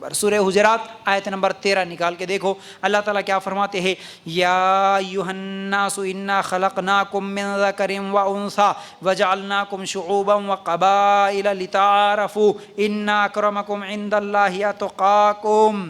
اکبر. سورہ حجرات آیت نمبر 13 نکال کے دیکھو, اللہ تعالیٰ کیا فرماتے ہیں, یا ایھا الناس انا خلقناکم من ذکر و انثی وجعلناکم شعوبا وقبائل لتعارفوا ان اکرمکم عند اللہ اتقاکم.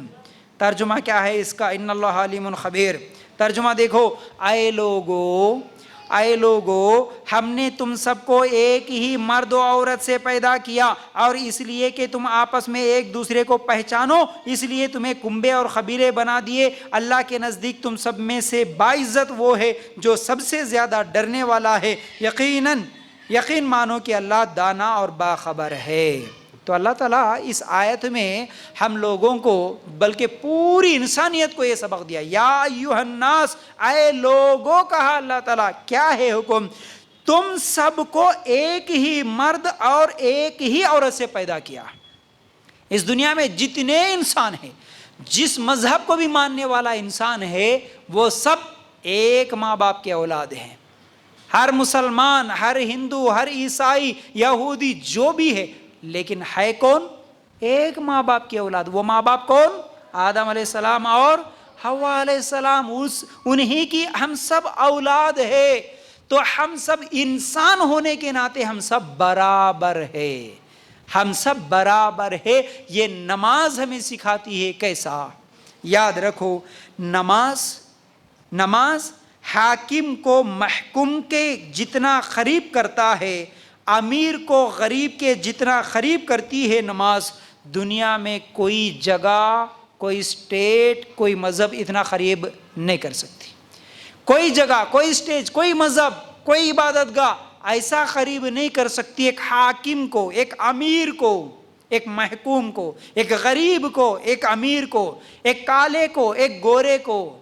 ترجمہ کیا ہے اس کا, ان اللہ علیم خبیر. ترجمہ دیکھو, اے لوگو ہم نے تم سب کو ایک ہی مرد و عورت سے پیدا کیا, اور اس لیے کہ تم آپس میں ایک دوسرے کو پہچانو اس لیے تمہیں کنبے اور قبیلے بنا دیے. اللہ کے نزدیک تم سب میں سے باعزت وہ ہے جو سب سے زیادہ ڈرنے والا ہے. یقین مانو کہ اللہ دانا اور باخبر ہے. تو اللہ تعالیٰ اس آیت میں ہم لوگوں کو بلکہ پوری انسانیت کو یہ سبق دیا. یا ایھا الناس, اے لوگوں کہا اللہ تعالیٰ, کیا ہے حکم, تم سب کو ایک ہی مرد اور ایک ہی عورت سے پیدا کیا. اس دنیا میں جتنے انسان ہیں, جس مذہب کو بھی ماننے والا انسان ہے, وہ سب ایک ماں باپ کے اولاد ہیں. ہر مسلمان, ہر ہندو, ہر عیسائی, یہودی جو بھی ہے, لیکن ہے کون, ایک ماں باپ کی اولاد. وہ ماں باپ کون, آدم علیہ السلام اور حوا علیہ السلام, انہی کی ہم سب اولاد ہے. تو ہم سب انسان ہونے کے ناطے ہم سب برابر ہے, ہم سب برابر ہے. یہ نماز ہمیں سکھاتی ہے کیسا. یاد رکھو, نماز حاکم کو محکوم کے جتنا قریب کرتا ہے, امیر کو غریب کے جتنا قریب کرتی ہے نماز, دنیا میں کوئی جگہ, کوئی اسٹیٹ, کوئی مذہب اتنا قریب نہیں کر سکتی. کوئی جگہ, کوئی اسٹیج, کوئی مذہب, کوئی عبادت گاہ ایسا قریب نہیں کر سکتی ایک حاکم کو, ایک امیر کو, ایک محکوم کو, ایک غریب کو, ایک امیر کو, ایک کالے کو, ایک گورے کو,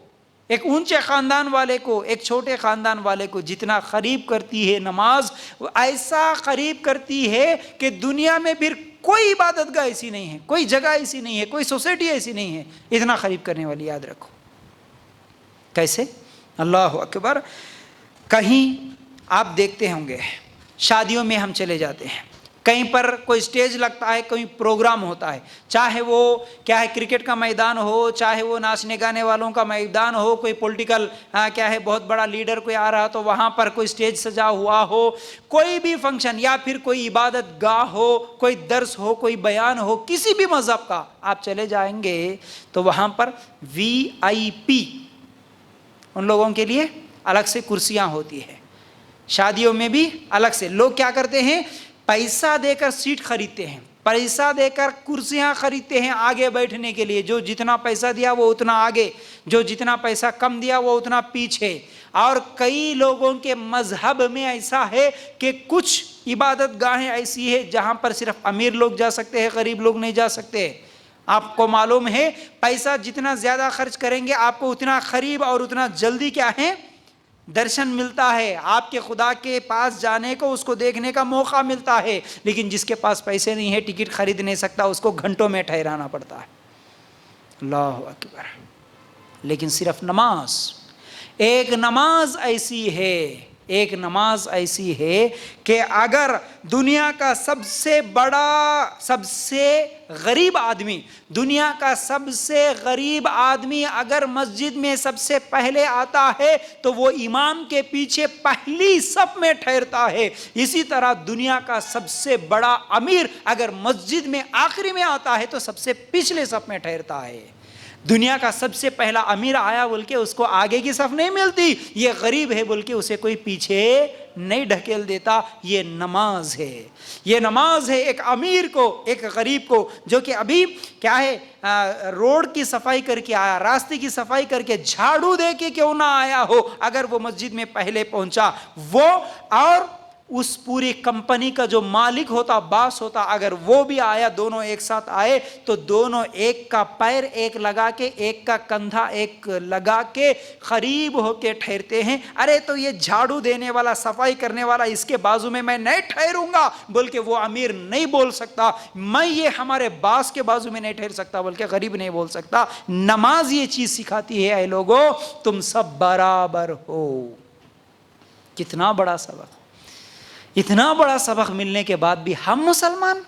ایک اونچے خاندان والے کو, ایک چھوٹے خاندان والے کو. جتنا قریب کرتی ہے نماز, ایسا قریب کرتی ہے کہ دنیا میں پھر کوئی عبادت گاہ ایسی نہیں ہے, کوئی جگہ ایسی نہیں ہے, کوئی سوسائٹی ایسی نہیں ہے اتنا قریب کرنے والی. یاد رکھو کیسے, اللہ اکبر. کہیں آپ دیکھتے ہوں گے, شادیوں میں ہم چلے جاتے ہیں, کہیں پر کوئی سٹیج لگتا ہے, کوئی پروگرام ہوتا ہے, چاہے وہ کیا ہے کرکٹ کا میدان ہو, چاہے وہ ناچنے گانے والوں کا میدان ہو, کوئی پولیٹیکل کیا ہے بہت بڑا لیڈر کوئی آ رہا تو وہاں پر کوئی سٹیج سجا ہوا ہو, کوئی بھی فنکشن, یا پھر کوئی عبادت گاہ ہو, کوئی درس ہو, کوئی بیان ہو, کسی بھی مذہب کا, آپ چلے جائیں گے تو وہاں پر VIP ان لوگوں کے لیے الگ سے کرسیاں ہوتی ہے. شادیوں میں بھی الگ سے لوگ کیا کرتے ہیں, پیسہ دے کر سیٹ خریدتے ہیں, پیسہ دے کر کرسیاں خریدتے ہیں آگے بیٹھنے کے لیے. جو جتنا پیسہ دیا وہ اتنا آگے, جو جتنا پیسہ کم دیا وہ اتنا پیچھے. اور کئی لوگوں کے مذہب میں ایسا ہے کہ کچھ عبادت گاہیں ایسی ہے جہاں پر صرف امیر لوگ جا سکتے ہیں, غریب لوگ نہیں جا سکتے. آپ کو معلوم ہے پیسہ جتنا زیادہ خرچ کریں گے آپ کو اتنا قریب اور اتنا جلدی کیا ہے درشن ملتا ہے, آپ کے خدا کے پاس جانے کو, اس کو دیکھنے کا موقع ملتا ہے. لیکن جس کے پاس پیسے نہیں ہے, ٹکٹ خرید نہیں سکتا, اس کو گھنٹوں میں ٹھہرانا پڑتا ہے. اللہ اکبر. لیکن صرف نماز, ایک نماز ایسی ہے کہ اگر دنیا کا سب سے بڑا, سب سے غریب آدمی, دنیا کا سب سے غریب آدمی اگر مسجد میں سب سے پہلے آتا ہے تو وہ امام کے پیچھے پہلی صف میں ٹھہرتا ہے. اسی طرح دنیا کا سب سے بڑا امیر اگر مسجد میں آخری میں آتا ہے تو سب سے پچھلے صف میں ٹھہرتا ہے. دنیا کا سب سے پہلا امیر آیا بول کے اس کو آگے کی صف نہیں ملتی, یہ غریب ہے بول کے اسے کوئی پیچھے نہیں ڈھکیل دیتا. یہ نماز ہے, یہ نماز ہے ایک امیر کو, ایک غریب کو, جو کہ ابھی کیا ہے روڈ کی صفائی کر کے آیا, راستے کی صفائی کر کے, جھاڑو دے کے کیوں نہ آیا ہو, اگر وہ مسجد میں پہلے پہنچا, وہ اور اس پوری کمپنی کا جو مالک ہوتا, باس ہوتا, اگر وہ بھی آیا, دونوں ایک ساتھ آئے تو دونوں ایک کا پیر ایک لگا کے, ایک کا کندھا ایک لگا کے قریب ہو کے ٹھہرتے ہیں. ارے تو یہ جھاڑو دینے والا, صفائی کرنے والا, اس کے بازو میں نہیں ٹھہروں گا بول کے وہ امیر نہیں بول سکتا, میں یہ ہمارے باس کے بازو میں نہیں ٹھہر سکتا بول کے غریب نہیں بول سکتا. نماز یہ چیز سکھاتی ہے, اے لوگو تم سب برابر ہو. کتنا بڑا سبق, اتنا بڑا سبق ملنے کے بعد بھی ہم مسلمان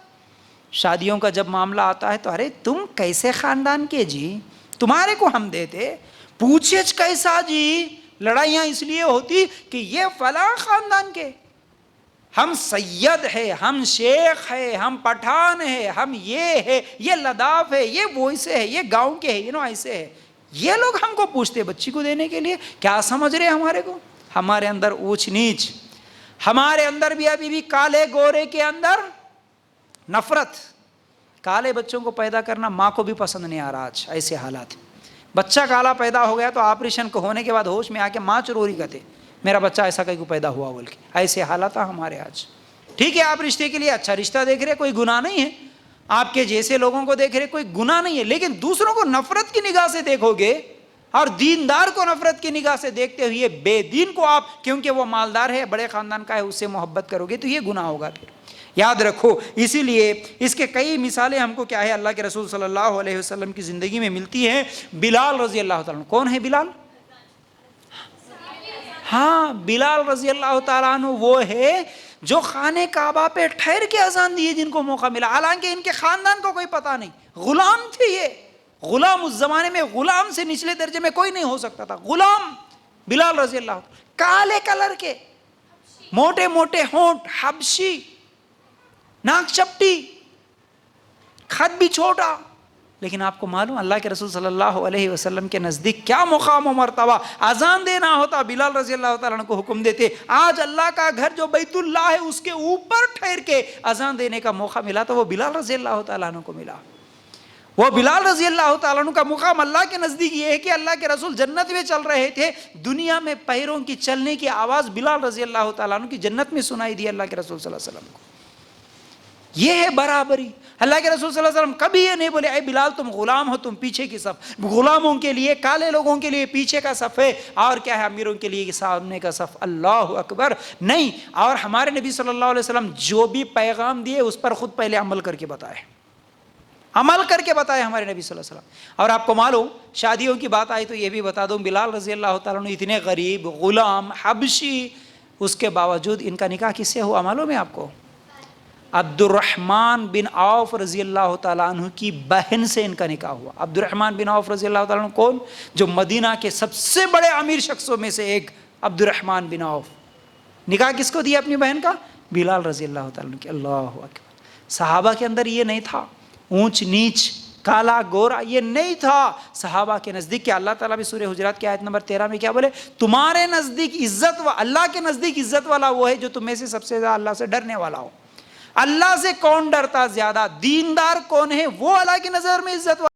شادیوں کا جب معاملہ آتا ہے تو ارے تم کیسے خاندان کے جی، تمہارے کو ہم دیتے، پوچھے کیسا جی، لڑائیاں اس لیے ہوتی کہ یہ فلاں خاندان کے، ہم سید ہے، ہم شیخ ہے، ہم پٹھان ہے، ہم یہ ہے، یہ لداف ہے، یہ ویسے ہے، یہ گاؤں کے ہے، ایسے ہے، یہ لوگ ہم کو پوچھتے بچی کو دینے کے لیے۔ کیا سمجھ رہے ہمارے کو؟ ہمارے اندر اونچ نیچ، ہمارے اندر بھی ابھی بھی کالے گورے کے اندر نفرت۔ کالے بچوں کو پیدا کرنا ماں کو بھی پسند نہیں آ رہا آج، ایسے حالات۔ بچہ کالا پیدا ہو گیا تو آپریشن کو ہونے کے بعد ہوش میں آ کے ماں چروری کرتے، میرا بچہ ایسا کہیں کو پیدا ہوا بول کے، ایسے حالات ہمارے آج۔ ٹھیک ہے، آپ رشتے کے لیے اچھا رشتہ دیکھ رہے، کوئی گناہ نہیں ہے، آپ کے جیسے لوگوں کو دیکھ رہے، کوئی گناہ نہیں ہے، لیکن دوسروں کو نفرت کی نگاہ سے دیکھو گے اور دیندار کو نفرت کی نگاہ سے دیکھتے ہوئے بے دین کو آپ، کیونکہ وہ مالدار ہے، بڑے خاندان کا ہے، اس سے محبت کرو گے تو یہ گناہ ہوگا۔ پھر یاد رکھو، اسی لیے اس کے کئی مثالیں ہم کو کیا ہے اللہ کے رسول صلی اللہ علیہ وسلم کی زندگی میں ملتی ہیں۔ بلال رضی اللہ تعالیٰ عنہ، کون ہے بلال؟ ہاں، بلال رضی اللہ تعالیٰ عنہ وہ ہے جو خانہ کعبہ پہ ٹھہر کے اذان دیے جن کو موقع ملا، حالانکہ ان کے خاندان کو کوئی پتہ نہیں، غلام تھے یہ، غلام اس زمانے میں، غلام سے نچلے درجے میں کوئی نہیں ہو سکتا تھا، غلام بلال رضی اللہ عنہ، کالے کلر کے، موٹے موٹے ہونٹ، حبشی، ناک چپٹی، خط بھی چھوٹا، لیکن آپ کو معلوم اللہ کے رسول صلی اللہ علیہ وسلم کے نزدیک کیا مقام و مرتبہ، اذان دینا ہوتا بلال رضی اللہ تعالیٰ عنہ کو حکم دیتے۔ آج اللہ کا گھر جو بیت اللہ ہے اس کے اوپر ٹھہر کے اذان دینے کا موقع ملا تو وہ بلال رضی اللہ تعالیٰ عنہ کو ملا۔ وہ بلال رضی اللہ تعالیٰ عنہ کا مقام اللہ کے نزدیک یہ ہے کہ اللہ کے رسول جنت میں چل رہے تھے، دنیا میں پیروں کی چلنے کی آواز بلال رضی اللہ تعالیٰ عنہ کی جنت میں سنائی دی اللہ کے رسول صلی اللہ علیہ وسلم کو۔ یہ ہے برابری۔ اللہ کے رسول صلی اللہ علیہ وسلم کبھی یہ نہیں بولے اے بلال تم غلام ہو، تم پیچھے کی صف، غلاموں کے لیے، کالے لوگوں کے لیے پیچھے کا صف ہے، اور کیا ہے امیروں کے لیے سامنے کا صف، اللہ اکبر، نہیں۔ اور ہمارے نبی صلی اللہ علیہ وسلم جو بھی پیغام دیے اس پر خود پہلے عمل کر کے بتائے، عمل کر کے بتائے ہمارے نبی صلی اللہ علیہ وسلم۔ اور آپ کو معلوم، شادیوں کی بات آئی تو یہ بھی بتا دوں، بلال رضی اللہ تعالیٰ عنہ اتنے غریب، غلام، حبشی، اس کے باوجود ان کا نکاح کس سے ہوا معلوم ہے آپ کو؟ عبد الرحمن بن عوف رضی اللہ تعالیٰ عنہ کی بہن سے ان کا نکاح ہوا۔ عبد الرحمن بن عوف رضی اللہ تعالیٰ عنہ کون؟ جو مدینہ کے سب سے بڑے امیر شخصوں میں سے ایک، عبد الرحمن بن عوف۔ نکاح کس کو دیا اپنی بہن کا؟ بلال رضی اللہ تعالیٰ عنہ کی۔ اللہ اکبر۔ صحابہ کے اندر یہ نہیں تھا اونچ نیچ، کالا گورا، یہ نہیں تھا صحابہ کے نزدیک۔ کہ اللہ تعالیٰ بھی سورہ حجرات کی آیت نمبر 13 میں کیا بولے؟ تمہارے نزدیک عزت اللہ کے نزدیک عزت والا وہ ہے جو تم میں سے سب سے زیادہ اللہ سے ڈرنے والا ہو۔ اللہ سے کون ڈرتا زیادہ؟ دیندار کون ہے وہ اللہ کی نظر میں عزت والا